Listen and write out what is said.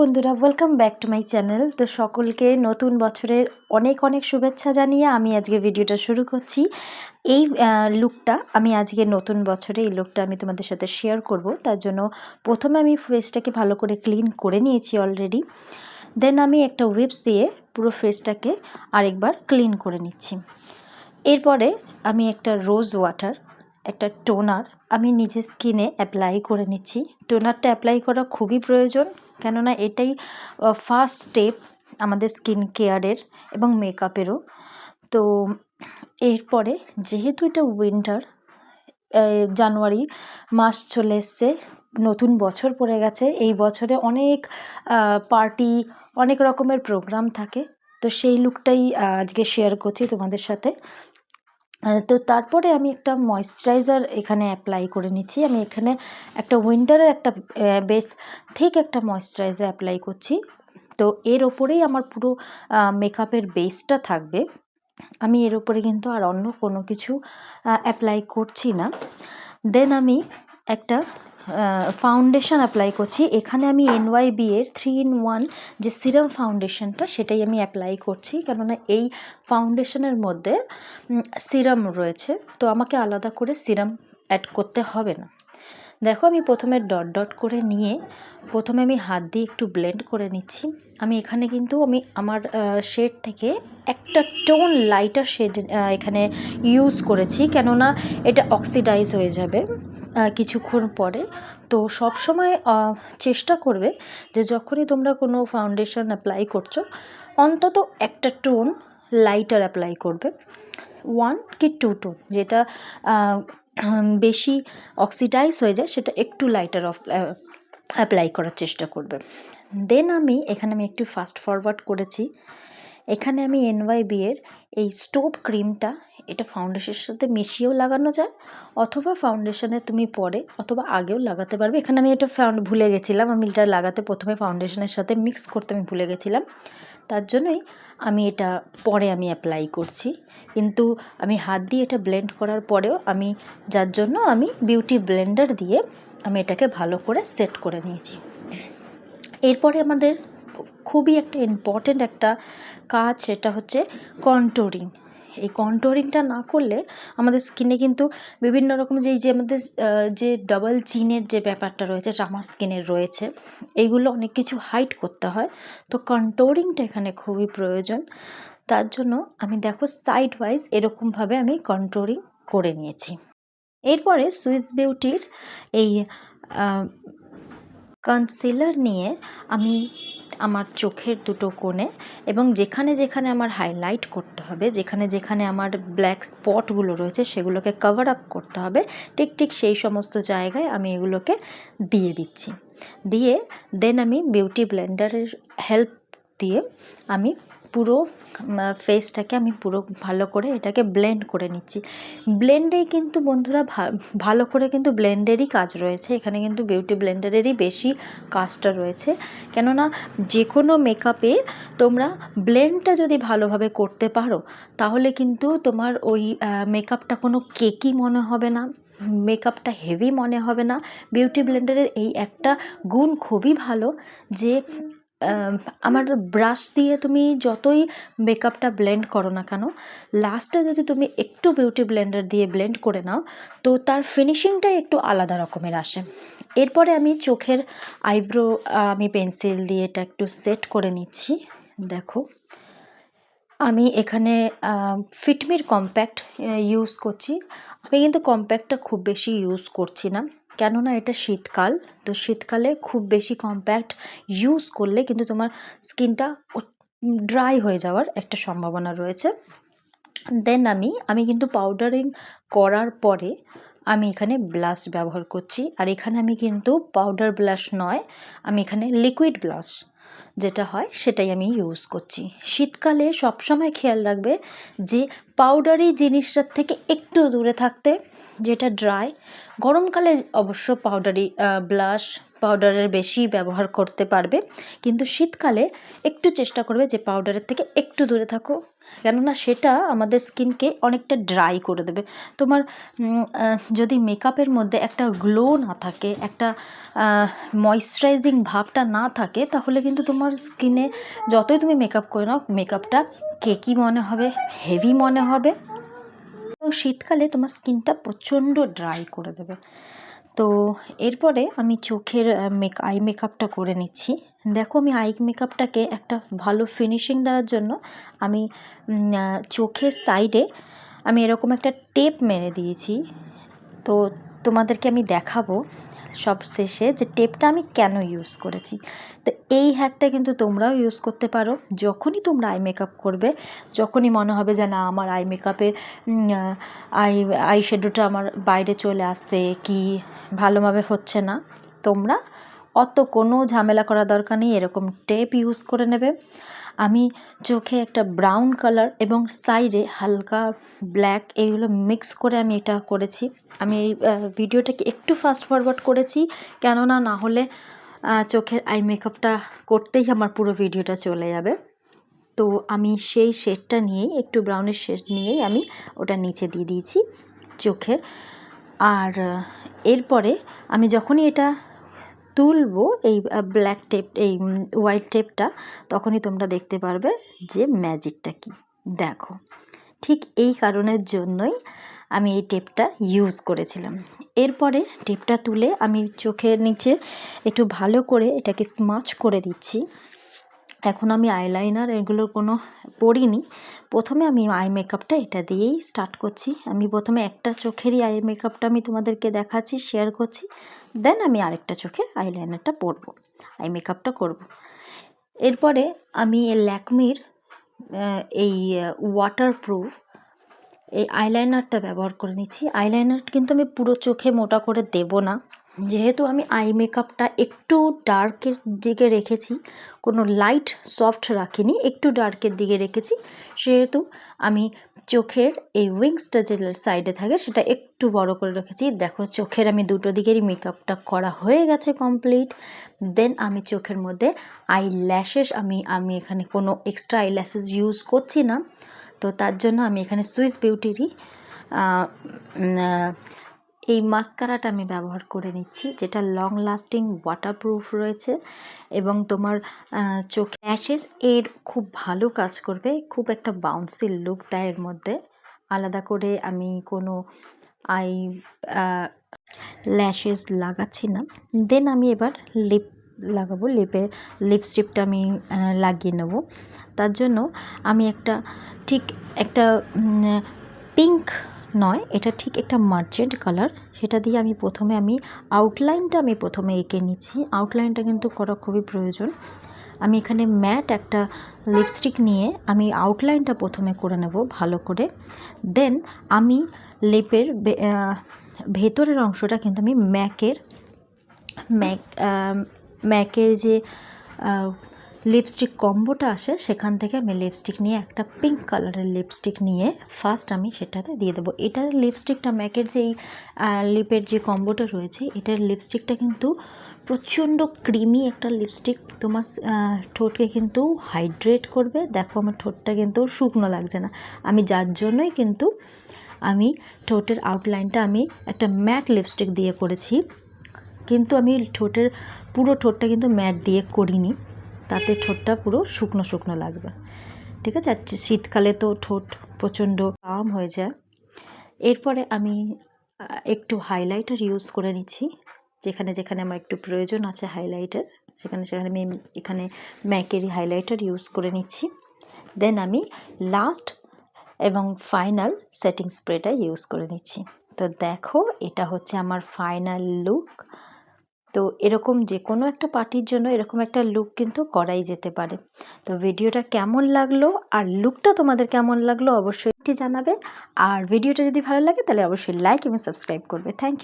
বন্ধুরা, welcome back to my channel. তো সকলকে নতুন বছরের অনেক অনেক শুভেচ্ছা জানিয়ে আমি আজকে ভিডিওটা শুরু করছি। এই লুকটা আমি আজকে নতুন বছরে এই লুকটা আমি তোমাদের সাথে শেয়ার করব। তার জন্য প্রথমে আমি ফেসটাকে ভালো করে ক্লিন করে নিয়েছি অলরেডি। দেন আমি একটা উইপস দিয়ে পুরো ফেসটাকে আরেকবার ক্লিন করে নিচ্ছি। এরপরে আমি একটা রোজ ওয়াটার, একটা টোনার আমি নিজের স্কিনে অ্যাপ্লাই করে নিচ্ছি। টোনারটা অ্যাপ্লাই করা খুবই প্রয়োজন, কেননা এটাই ফার্স্ট স্টেপ আমাদের স্কিন কেয়ারের এবং মেকআপেরও। তো এরপরে যেহেতু এটা উইন্টার, জানুয়ারি মাস চলে এসছে, নতুন বছর পড়ে গেছে। এই বছরে অনেক পার্টি, অনেক রকমের প্রোগ্রাম থাকে। তো সেই লুকটাই আজকে শেয়ার করছি তোমাদের সাথে। তো তারপরে আমি একটা ময়েশ্চারাইজার এখানে অ্যাপ্লাই করে নিচ্ছি। আমি এখানে একটা উইন্টারের একটা বেশ ঠিক একটা ময়েশ্চারাইজার অ্যাপ্লাই করছি। তো এর ওপরেই আমার পুরো মেকআপের বেসটা থাকবে। আমি এর ওপরে কিন্তু আর অন্য কোনো কিছু অ্যাপ্লাই করছি না। দেন আমি একটা ফাউন্ডেশন অ্যাপ্লাই করছি। এখানে আমি NYB এর 3-in-1 যে সিরাম ফাউন্ডেশনটা, সেটাই আমি অ্যাপ্লাই করছি, কেননা এই ফাউন্ডেশনের মধ্যে সিরাম রয়েছে, তো আমাকে আলাদা করে সিরাম অ্যাড করতে হবে না। দেখো, আমি প্রথমে ডট ডট করে নিয়ে প্রথমে আমি হাত দিয়ে একটু ব্লেন্ড করে নিচ্ছি। আমি এখানে কিন্তু আমার শেড থেকে একটা টোন লাইটার শেড এখানে ইউজ করেছি, কেননা এটা অক্সিডাইজ হয়ে যাবে কিছুক্ষণ পরে। তো সব সময় চেষ্টা করবে যে যখনই তোমরা কোনো ফাউন্ডেশন অ্যাপ্লাই করছো, অন্তত একটা টোন লাইটার অ্যাপ্লাই করবে, 1 কি 2 টোন, যেটা বেশি অক্সিডাইজ হয়ে যায় সেটা একটু লাইটার অ্যাপ্লাই করার চেষ্টা করবে। দেন আমি এখানে একটু ফাস্ট ফরওয়ার্ড করেছি। এখানে আমি NYB এর এই স্টোভ ক্রিমটা, এটা ফাউন্ডেশনের সাথে মিশিয়েও লাগানো যায়, অথবা ফাউন্ডেশনে তুমি পরে অথবা আগেও লাগাতে পারবে। এখানে আমি এটা ভুলে গেছিলাম, আমি এটা লাগাতে প্রথমে ফাউন্ডেশনের সাথে মিক্স করতে আমি ভুলে গেছিলাম, তার জন্যই আমি এটা পরে আমি অ্যাপ্লাই করছি। কিন্তু আমি হাত দিয়ে এটা ব্লেন্ড করার পরেও যার জন্য আমি বিউটি ব্লেন্ডার দিয়ে আমি এটাকে ভালো করে সেট করে নিয়েছি। এরপরে আমাদের খুবই একটা ইম্পর্ট্যান্ট একটা কাজ, সেটা হচ্ছে কন্ট্যুরিং। এই কন্ট্যুরিংটা না করলে আমাদের স্কিনে কিন্তু বিভিন্ন রকম যে আমাদের যে ডাবল চিনের যে ব্যাপারটা রয়েছে, আমার স্কিনের রয়েছে, এইগুলো অনেক কিছু হাইড করতে হয়। তো কন্ট্যুরিংটা এখানে খুবই প্রয়োজন। তার জন্য আমি দেখো সাইড ওয়াইজ এরকমভাবে আমি কন্ট্যুরিং করে নিয়েছি। এরপরে সুইস বিউটির এই কনসিলার নিয়ে আমি আমার চোখের দুটো কোণে এবং যেখানে যেখানে আমার হাইলাইট করতে হবে, যেখানে যেখানে আমার ব্ল্যাক স্পটগুলো রয়েছে, সেগুলোকে কভার আপ করতে হবে, ঠিক সেই সমস্ত জায়গায় আমি এগুলোকে দিয়ে দিচ্ছি। দিয়ে দেন আমি বিউটি ব্লেন্ডারের হেল্প দিয়ে আমি পুরো ফেসটাকে আমি পুরো ভালো করে এটাকে ব্লেন্ড করে নিচ্ছি। ব্লেন্ডেই কিন্তু বন্ধুরা ভালো করে কিন্তু ব্লেন্ডেরই কাজ রয়েছে, এখানে কিন্তু বিউটি ব্লেন্ডারেরই বেশি কাজটা রয়েছে। কেননা যে কোনো মেকআপে তোমরা ব্লেন্ডটা যদি ভালোভাবে করতে পারো, তাহলে কিন্তু তোমার ওই মেকআপটা কোনো কেকি মনে হবে না, মেকআপটা হেভি মনে হবে না। বিউটি ব্লেন্ডারের এই একটা গুণ খুবই ভালো যে আমার ব্রাশ দিয়ে তুমি যতই মেকআপটা ব্লেন্ড করো না কেন, লাস্টে যদি তুমি একটু বিউটি ব্লেন্ডার দিয়ে ব্লেন্ড করে নাও, তো তার ফিনিশিংটাই একটু আলাদা রকমের আসে। এরপরে আমি চোখের আইব্রো আমি পেন্সিল দিয়ে এটা একটু সেট করে নিচ্ছি। দেখো, আমি এখানে ফিটমির কম্প্যাক্ট ইউজ করছি। আমি কিন্তু কম্প্যাক্টটা খুব বেশি ইউজ করছি না, কেননা এটা শীতকাল। তো শীতকালে খুব বেশি কম্প্যাক্ট ইউজ করলে কিন্তু তোমার স্কিনটা ড্রাই হয়ে যাওয়ার একটা সম্ভাবনা রয়েছে। দেন আমি কিন্তু পাউডারিং করার পরে আমি এখানে ব্লাশ ব্যবহার করছি। আর এখানে আমি কিন্তু পাউডার ব্লাশ নয়, আমি এখানে লিকুইড ব্লাশ যেটা হয় সেটাই আমি ইউজ করছি। শীতকালে সবসময় খেয়াল রাখবে যে পাউডারি জিনিসটার থেকে একটু দূরে থাকতে, যেটা ড্রাই। গরমকালে অবশ্য পাউডারি ব্লাশ, পাউডারের বেশি ব্যবহার করতে পারবে, কিন্তু শীতকালে একটু চেষ্টা করবে যে পাউডারের থেকে একটু দূরে থাকো, কেননা সেটা আমাদের স্কিনকে অনেকটা ড্রাই করে দেবে। তোমার যদি মেকআপের মধ্যে একটা গ্লো না থাকে, একটা ময়শ্চারাইজিং ভাবটা না থাকে, তাহলে কিন্তু তোমার স্কিনে যতই তুমি মেকআপ করে নাও, মেকআপটা কেকি মনে হবে, হেভি মনে হবে, তো শীতকালে তোমার স্কিনটা প্রচণ্ড ড্রাই করে দেবে। তো এরপরে আমি চোখের আই মেকআপটা করে নিচ্ছি। দেখো আমি আই মেকআপটাকে একটা ভালো ফিনিশিং দেওয়ার জন্য আমি চোখের সাইডে আমি এরকম একটা টেপ মেরে দিয়েছি। তো তোমাদেরকে আমি দেখাবো সব শেষে যে টেপটা আমি কেন ইউজ করেছি। তো এই হ্যাকটা কিন্তু তোমরাও ইউজ করতে পারো যখনই তোমরা আই মেকআপ করবে, যখনই মনে হবে যে না আমার আই মেকআপে আই শ্যাডোটা আমার বাইরে চলে আসছে কি ভালোভাবে হচ্ছে না, তোমরা অত কোনো ঝামেলা করা দরকার নেই, এরকম টেপ ইউজ করে নেবে। আমি চোখে একটা ব্রাউন কালার এবং সাইডে হালকা ব্ল্যাক, এইগুলো মিক্স করে আমি এটা করেছি। আমি এই ভিডিওটাকে একটু ফাস্ট ফরওয়ার্ড করেছি, কেননা না হলে চোখের আই মেকআপটা করতেই আমার পুরো ভিডিওটা চলে যাবে। তো আমি সেই শেডটা নিয়েই, একটু ব্রাউনের শেড নিয়েই আমি ওটা নিচে দিয়ে দিয়েছি চোখের। আর এরপরে আমি যখনই এটা তুলবো এই ব্ল্যাক টেপ, এই হোয়াইট টেপটা, তখনই তোমরা দেখতে পারবে যে ম্যাজিকটা কি। দেখো ঠিক এই কারণের জন্যই আমি এই টেপটা ইউজ করেছিলাম। এরপরে টেপটা তুলে আমি চোখের নিচে একটু ভালো করে এটাকে স্মাচ করে দিচ্ছি। এখন আমি আইলাইনার এগুলোর কোনো পরিনি, প্রথমে আমি আই মেকআপটা এটা দিয়েই স্টার্ট করছি। আমি প্রথমে একটা চোখেরই আই মেকআপটা আমি তোমাদেরকে দেখাচ্ছি, শেয়ার করছি, দেন আমি আরেকটা চোখের আইলাইনারটা পরবো, আই মেকআপটা করব। এরপরে আমি ল্যাকমির এই ওয়াটারপ্রুফ এই আইলাইনারটা ব্যবহার করে নিচ্ছি। আইলাইনার কিন্তু আমি পুরো চোখে মোটা করে দেব না, যেহেতু আমি আই মেকআপটা একটু ডার্কের দিকে রেখেছি, কোনো লাইট সফট রাখিনি, একটু ডার্কের দিকে রেখেছি, সেহেতু আমি চোখের এই উইংসটা যে সাইডে থাকে সেটা একটু বড় করে রেখেছি। দেখো চোখের আমি দুটো দিকেরই মেকআপটা করা হয়ে গেছে কমপ্লিট। দেন আমি চোখের মধ্যে আই ল্যাশেস, আমি এখানে কোনো এক্সট্রা আই ল্যাশেস ইউজ করছি না, তো তার জন্য আমি এখানে সুইস বিউটিরই এই মাস্কারাটা আমি ব্যবহার করে নিচ্ছি, যেটা লং লাস্টিং ওয়াটারপ্রুফ রয়েছে এবং তোমার চোখ ল্যাশেস এর খুব ভালো কাজ করবে, খুব একটা বাউন্সি লুক দেয় এর মধ্যে। আলাদা করে আমি কোনো আই ল্যাশেস লাগাচ্ছি না। দেন আমি এবার লিপ লাগাবো, লিপের লিপস্টিকটা আমি লাগিয়ে নেব। তার জন্য আমি ঠিক একটা পিঙ্ক নয়, এটা ঠিক একটা মার্জেন্ট কালার, সেটা দিয়ে আমি প্রথমে আউটলাইনটা এঁকে নিচ্ছি। আউটলাইনটা কিন্তু করা খুবই প্রয়োজন। আমি এখানে ম্যাট একটা লিপস্টিক নিয়ে আমি আউটলাইনটা প্রথমে করে নেব ভালো করে। দেন আমি লিপের ভেতরের অংশটা কিন্তু আমি ম্যাকের যে লিপস্টিক কম্বোটা আসে সেখান থেকে আমি লিপস্টিক নিয়ে একটা পিঙ্ক কালারের লিপস্টিক নিয়ে ফার্স্ট আমি সেটাতে দিয়ে দেবো। এটার লিপস্টিকটা ম্যাকের যেই লিপের যে কম্বোটা রয়েছে, এটার লিপস্টিকটা কিন্তু প্রচণ্ড ক্রিমি একটা লিপস্টিক, তোমার ঠোঁটকে কিন্তু হাইড্রেট করবে। দেখো আমার ঠোঁটটা কিন্তু শুকনো লাগছে না, আমি যার জন্যই কিন্তু আমি ঠোঁটের আউটলাইনটা আমি একটা ম্যাট লিপস্টিক দিয়ে করেছি, কিন্তু আমি পুরো ঠোঁটটা কিন্তু ম্যাট দিয়ে করিনি, তাতে ঠোঁটটা পুরো শুকনো শুকনো লাগবে। ঠিক আছে, আর শীতকালে তো ঠোঁট প্রচণ্ড আরাম হয়ে যায়। এরপরে আমি একটু হাইলাইটার ইউজ করে নিচ্ছি, যেখানে যেখানে আমার একটু প্রয়োজন আছে হাইলাইটার, সেখানে আমি এখানে ম্যাকেরই হাইলাইটার ইউজ করে নিচ্ছি। দেন আমি লাস্ট এবং ফাইনাল সেটিং স্প্রেটা ইউজ করে নিচ্ছি। তো দেখো এটা হচ্ছে আমার ফাইনাল লুক। তো এরকম যে কোনো একটা পার্টির জন্য এরকম একটা লুক কিন্তু করাই যেতে পারে। তো ভিডিওটা কেমন লাগলো আর লুকটা তোমাদের কেমন লাগলো অবশ্যই জানাবে, আর ভিডিওটা যদি ভালো লাগে তাহলে অবশ্যই লাইক এবং সাবস্ক্রাইব করবে। Thank you.